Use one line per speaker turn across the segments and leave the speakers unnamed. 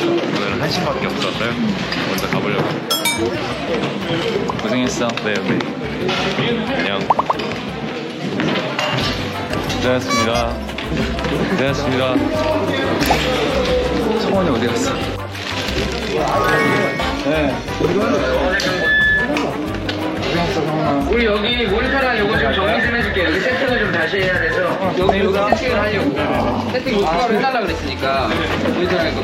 오늘은 1시밖에 없었어요. 먼저 가보려고 합니다. 고생했어. 네. 안녕. 고생했습니다. 성원이 어디 갔어? 네.
우리 여기 모니터랑 요거 좀 정리 좀 해줄게. 여기 세팅을 좀 다시 해야 돼서 여기 세팅을 하려고. 세팅 바로 해달라 그랬으니까 모니터랑 이거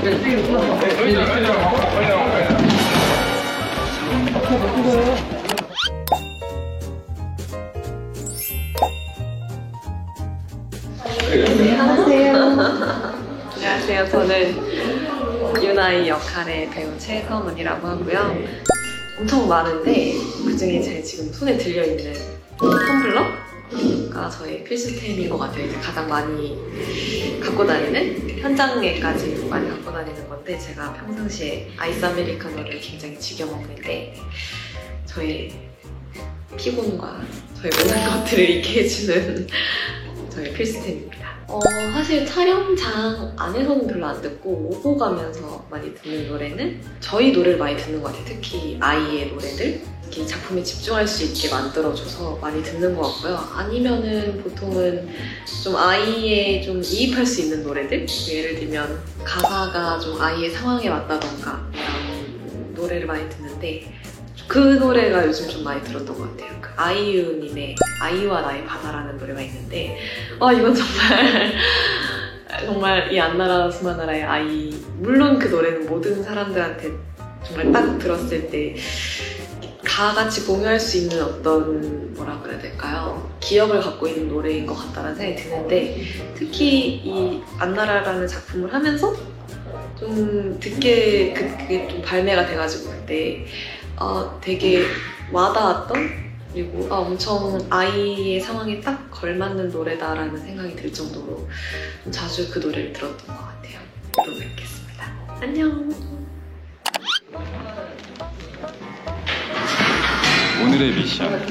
안녕하세요. 저는 유나의 역할의 배우 최서문이라고 하고요. 엄청 많은데 그중에 제 지금 손에 들려있는 텀블러가 저의 필수템인 것 같아요. 이제 가장 많이 갖고 다니는, 현장에까지 많이 갖고 다니는 건데, 제가 평상시에 아이스 아메리카노를 굉장히 즐겨 먹는데 저의 피곤과 저의 모든 것들을 잊게 해주는 저의 필수템입니다. 사실 촬영장 안에서는 별로 안 듣고 오고 가면서 많이 듣는 노래는 저희 노래를 많이 듣는 것 같아요. 특히 아이의 노래들, 이렇게 작품에 집중할 수 있게 만들어줘서 많이 듣는 것 같고요. 아니면은 보통은 좀 아이에 좀 이입할 수 있는 노래들, 예를 들면 가사가 좀 아이의 상황에 맞다던가 이런 노래를 많이 듣는데, 그 노래가 요즘 좀 많이 들었던 것 같아요. 그 아이유님의 아이와 나의 바다라는 노래가 있는데, 이건 정말 이 안나라 수마나라의 아이, 물론 그 노래는 모든 사람들한테 정말 딱 들었을 때 다 같이 공유할 수 있는 어떤, 뭐라 그래야 될까요? 기억을 갖고 있는 노래인 것 같다는 생각이 드는데, 특히 이 안나라라는 작품을 하면서 좀 그게 좀 발매가 돼가지고 그때 되게 와닿았던, 그리고 엄청 아이의 상황에 딱 걸맞는 노래다라는 생각이 들 정도로 자주 그 노래를 들었던 것 같아요. 또 뵙겠습니다. 안녕.
오늘의 미션.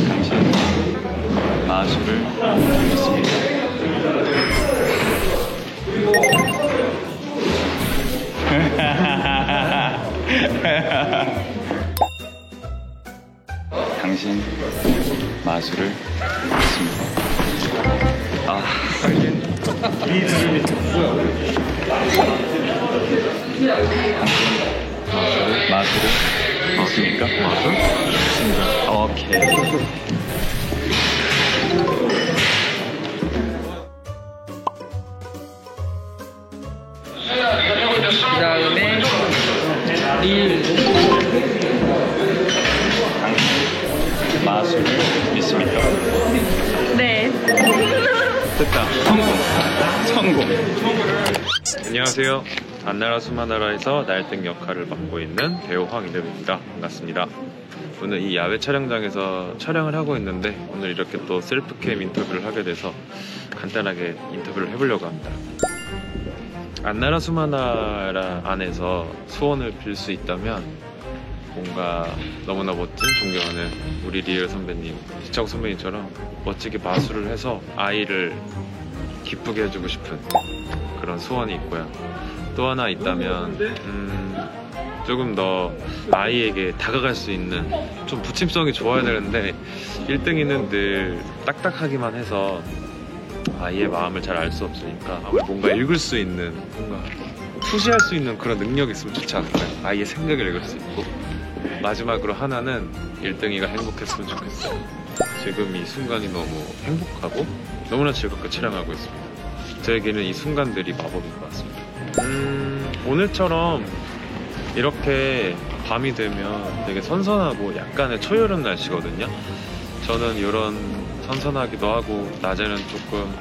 당신 마술을 믿습니다. 당신 마술을 믿습니다. 마술을 믿습니까? 마술? 믿습니다. 오케이.
그 다음에
당신 마술을 믿습니까?
네.
됐다. 성공. 안녕하세요. 안나라 수마나라에서 날등 역할을 맡고 있는 배우 황이름입니다. 반갑습니다. 오늘 이 야외 촬영장에서 촬영을 하고 있는데, 오늘 이렇게 또 셀프캠 인터뷰를 하게 돼서 간단하게 인터뷰를 해보려고 합니다. 안나라 수마나라 안에서 소원을 빌 수 있다면 뭔가 너무나 멋진, 존경하는 우리 리얼 선배님, 시청 선배님처럼 멋지게 마술을 해서 아이를 기쁘게 해주고 싶은 그런 소원이 있고요. 또 하나 있다면 조금 더 아이에게 다가갈 수 있는, 좀 부침성이 좋아야 되는데 1등이는 늘 딱딱하기만 해서 아이의 마음을 잘 알 수 없으니까 뭔가 읽을 수 있는, 뭔가 푸시할 수 있는 그런 능력이 있으면 좋지 않을까요? 아이의 생각을 읽을 수 있고. 마지막으로 하나는 1등이가 행복했으면 좋겠어요. 지금 이 순간이 너무 행복하고 너무나 즐겁게 촬영하고 있습니다. 저에게는 이 순간들이 마법인 것 같습니다. 오늘처럼 이렇게 밤이 되면 되게 선선하고 약간의 초여름 날씨거든요. 저는 이런 선선하기도 하고 낮에는 조금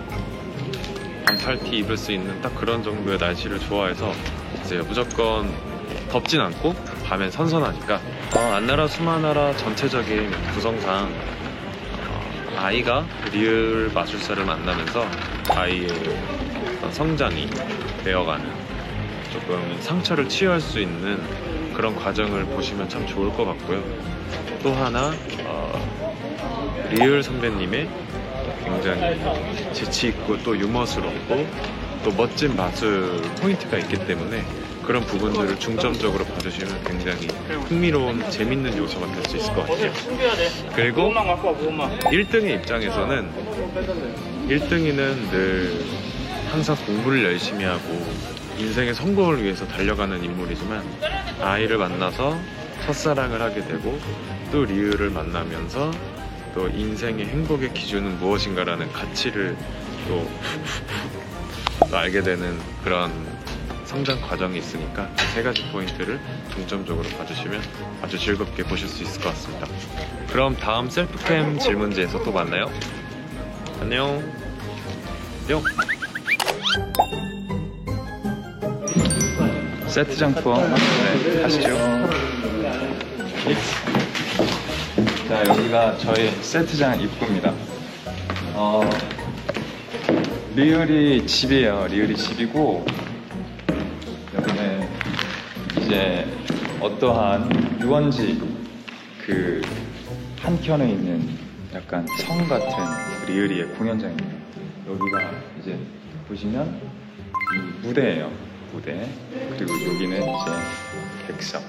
반팔티 입을 수 있는 딱 그런 정도의 날씨를 좋아해서 이제 무조건 덥진 않고 밤엔 선선하니까 안나라 수마나라 전체적인 구성상 아이가 리을 마술사를 만나면서 아이의 어떤 성장이 되어가는, 조금 상처를 치유할 수 있는 그런 과정을 보시면 참 좋을 것 같고요. 또 하나 리을 선배님의 굉장히 재치있고 또 유머스럽고 또 멋진 마술 포인트가 있기 때문에 그런 부분들을 중점적으로 봐주시면 굉장히 흥미로운 재밌는 요소가 될 수 있을 것 같아요. 그리고 1등의 입장에서는 1등이는 늘 항상 공부를 열심히 하고 인생의 성공을 위해서 달려가는 인물이지만 아이를 만나서 첫사랑을 하게 되고 또 리을을 만나면서 또 인생의 행복의 기준은 무엇인가라는 가치를 또 알게 되는 그런 성장 과정이 있으니까 세 가지 포인트를 중점적으로 봐주시면 아주 즐겁게 보실 수 있을 것 같습니다. 그럼 다음 셀프캠 질문지에서 또 만나요. 안녕. 뿅.
세트장 투어 가시죠. 자, 여기가 저희 세트장 입구입니다. 리을이 집이에요. 리을이 집이고, 여기는 이제 어떠한 유원지 그 한켠에 있는 약간 성 같은 리을이의 공연장입니다. 여기가 이제 보시면 이 무대예요. 무대. 그리고 여기는 이제 객석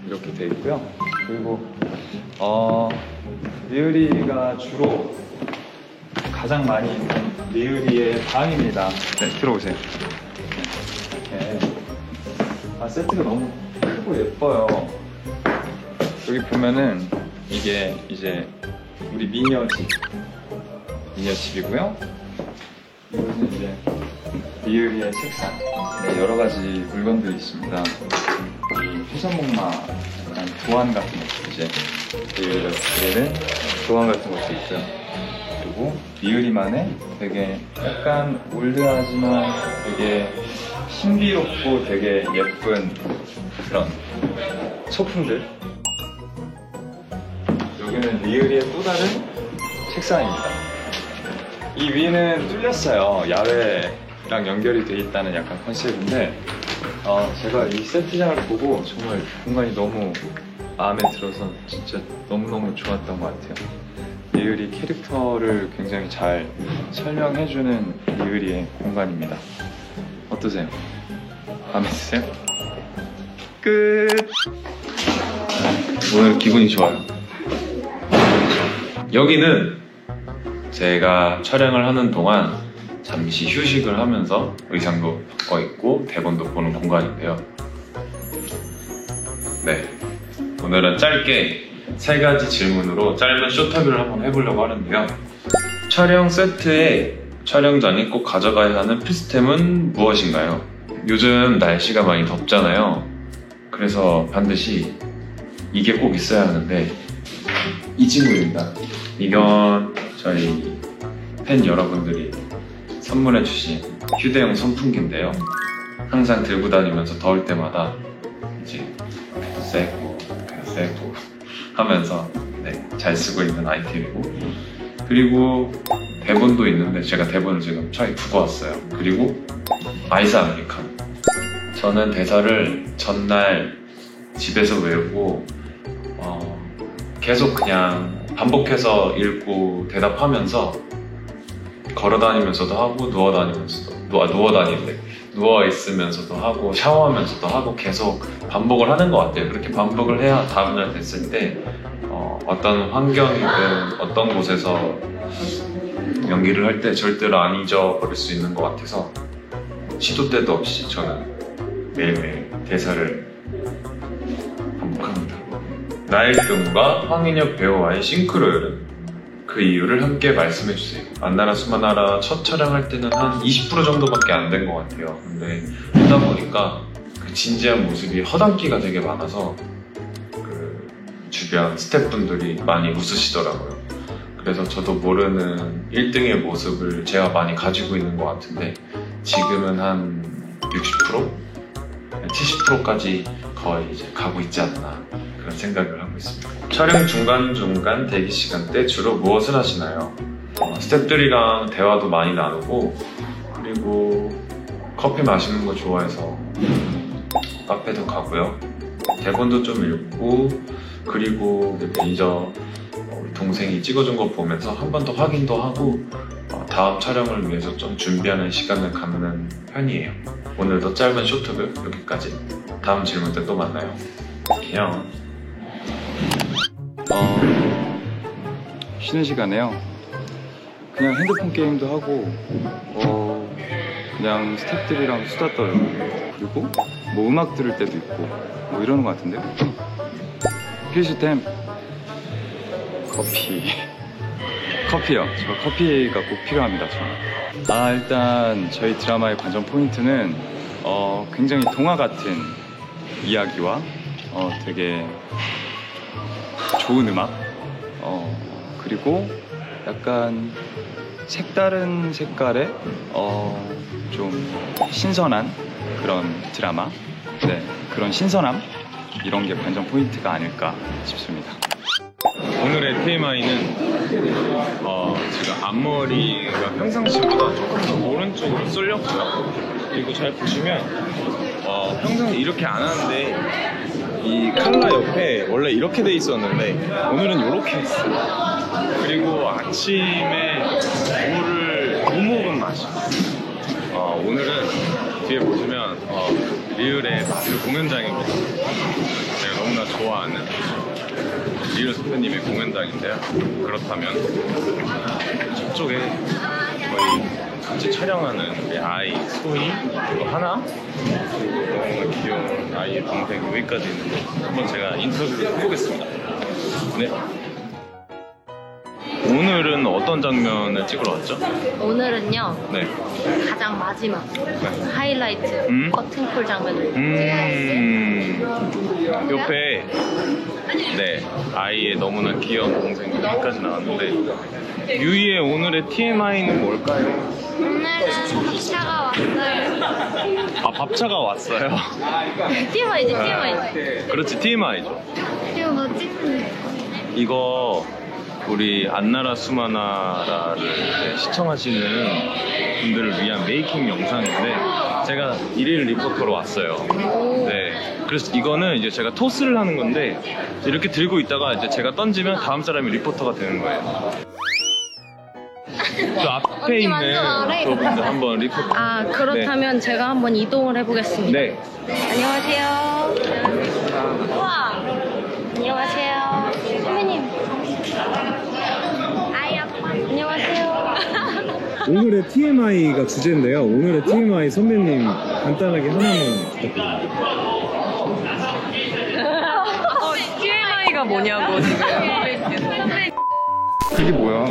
이렇게 돼 있고요. 그리고 리을이가 주로 가장 많이 있는 리을이의 방입니다. 네, 들어오세요. 네. 세트가 너무 크고 예뻐요. 여기 보면은 이게 이제 우리 미녀집이고요. 이것은 이제 리을이의 책상. 네, 여러 가지 물건들이 있습니다. 이 회전목마 약간 도안 같은 것도 이제 리을은 도안 같은 것도 있고요. 그리고 리을이만의 되게 약간 올드하지만 되게 신비롭고 되게 예쁜 그런 소품들. 여기는 리을이의 또 다른 책상입니다. 이 위는 뚫렸어요. 야외랑 연결이 돼 있다는 약간 컨셉인데 제가 이 세트장을 보고 정말 공간이 너무 마음에 들어서 진짜 너무너무 좋았던 것 같아요. 리을이 캐릭터를 굉장히 잘 설명해주는 리을이의 공간입니다. 어떠세요? 마음에 드세요? 끝!
오늘 기분이 좋아요. 여기는 제가 촬영을 하는 동안 잠시 휴식을 하면서 의상도 바꿔 입고 대본도 보는 공간인데요. 네, 오늘은 짧게 3가지 질문으로 짧은 쇼터뷰를 한번 해보려고 하는데요. 촬영 세트에 촬영장에 꼭 가져가야 하는 필수템은 무엇인가요? 요즘 날씨가 많이 덥잖아요. 그래서 반드시 이게 꼭 있어야 하는데 이 친구입니다. 이건 저희 팬 여러분들이 선물해주신 휴대용 선풍기인데요. 항상 들고 다니면서 더울 때마다 이제 쐬고 하면서 잘 쓰고 있는 아이템이고, 그리고 대본도 있는데 제가 대본을 지금 차에 두고 왔어요. 그리고 아이스 아메리카노. 저는 대사를 전날 집에서 외우고 계속 그냥 반복해서 읽고 대답하면서 걸어 다니면서도 하고 누워 다니는데 누워 있으면서도 하고 샤워하면서도 하고 계속 반복을 하는 것 같아요. 그렇게 반복을 해야 다음날 됐을 때 어떤 환경이든 어떤 곳에서 연기를 할 때 절대로 안 잊어버릴 수 있는 것 같아서 시도 때도 없이 저는 매일매일 대사를 반복합니다. 나일등과 황인혁 배우와의 싱크로율은 그 이유를 함께 말씀해주세요. 안나라 수마나라 첫 촬영할 때는 한 20% 정도밖에 안 된 것 같아요. 근데 하다 보니까 그 진지한 모습이 허당기가 되게 많아서 그 주변 스태프분들이 많이 웃으시더라고요. 그래서 저도 모르는 1등의 모습을 제가 많이 가지고 있는 것 같은데 지금은 한 60%? 70%까지 거의 이제 가고 있지 않나 그런 생각을 하고 있습니다. 촬영 중간중간 대기 시간 때 주로 무엇을 하시나요? 스태프들이랑 대화도 많이 나누고 그리고 커피 마시는 거 좋아해서 카페도 가고요. 대본도 좀 읽고 그리고 매니저 우리 동생이 찍어준 거 보면서 한 번 더 확인도 하고 다음 촬영을 위해서 좀 준비하는 시간을 갖는 편이에요. 오늘도 짧은 쇼트극 여기까지. 다음 질문 때 또 만나요. 안녕.
쉬는 시간에요. 그냥 핸드폰 게임도 하고 그냥 스태프들이랑 수다 떨고 그리고 뭐 음악 들을 때도 있고 뭐 이러는 것 같은데요. 필수템 커피요. 저 커피가 꼭 필요합니다. 저는. 일단 저희 드라마의 관전 포인트는 굉장히 동화 같은 이야기와 되게 좋은 음악 그리고 약간 색다른 색깔의 좀 신선한 그런 드라마, 네, 그런 신선함 이런 게 관전 포인트가 아닐까 싶습니다.
오늘의 TMI는 제가 앞머리가 평상시보다 조금 더 오른쪽으로 쏠렸고요. 그리고 잘 보시면 평소에 이렇게 안 하는데 이 칼라 옆에 원래 이렇게 돼 있었는데 오늘은 이렇게 했어요. 그리고 아침에 물을 못 먹은 맛이에요. 오늘은 뒤에 보시면 리을의 마술 공연장입니다. 제가 너무나 좋아하는 리을 선배님의 공연장인데요. 그렇다면 저쪽에 거의 같이 촬영하는 우리 아이 소희 그리고 하나 그리고 너무 귀여운 아이의 동생 여기까지 있는데 한번 제가 인터뷰를 해보겠습니다. 네. 오늘은 어떤 장면을 찍으러 왔죠?
오늘은요
네.
가장 마지막 하이라이트 커튼콜 장면을
옆에 네 아이의 너무나 귀여운 동생 여기까지 나왔는데 유이의 오늘의 TMI는 뭘까요?
오늘은 밥차가 왔어요.
밥차가 왔어요?
TMI지 TMI.
그렇지 TMI죠.
이거 뭐 찍는
이거 우리 안나라 수마나라를 이제 시청하시는 분들을 위한 메이킹 영상인데 제가 일일 리포터로 왔어요. 네. 그래서 이거는 이제 제가 토스를 하는 건데 이렇게 들고 있다가 이제 제가 던지면 다음 사람이 리포터가 되는 거예요. 저 앞에 있는 저분들 한번 리포터.
그렇다면 제가 한번 이동을 해보겠습니다.
네.
안녕하세요. 우와. 안녕하세요. 선배님. 아이 아빠. 안녕하세요.
오늘의 TMI가 주제인데요. 오늘의 TMI 선배님 간단하게 하나만 부탁드립니다.
TMI가 뭐냐고 지금.
그게 뭐야?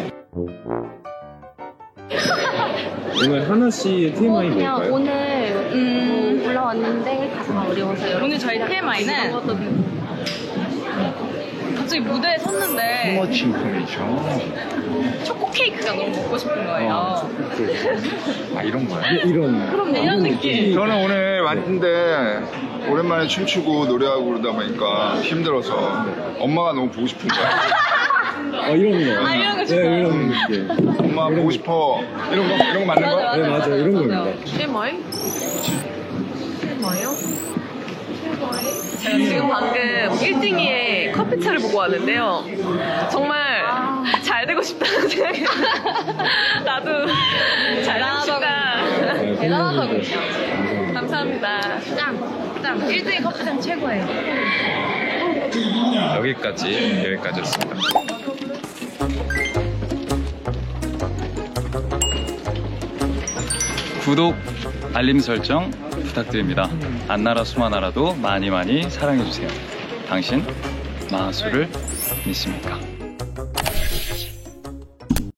오늘 하나 씨의 TMI
그냥
뭘까요?
오늘 올라왔는데 가사가 어려워서요.
오늘 저희 TMI는 갑자기 무대에 섰는데 초코 케이크가 너무 먹고 싶은 거예요.
이런 거야? 이런
이런 느낌.
저는 오늘 왔는데 오랜만에 춤추고 노래하고 그러다 보니까 힘들어서 엄마가 너무 보고 싶은 거야.
이런 거.
이런 거
네,
좋아요.
이런 느낌.
엄마 보고 싶어. 이런 거 맞는 거야?
네, 맞아요. 이런 겁니다.
TMI? TMI요? 제가 지금 방금 1등이의 커피차를 보고 왔는데요. 정말 잘 되고 싶다는 생각이 나도 잘 되고 싶다.
대단하다고.
감사합니다. 짱. 1등의 커피숍 최고예요.
여기까지였습니다.
구독, 알림 설정 부탁드립니다. 안나라 수마나라도 많이 많이 사랑해주세요. 당신 마하수를 믿습니까?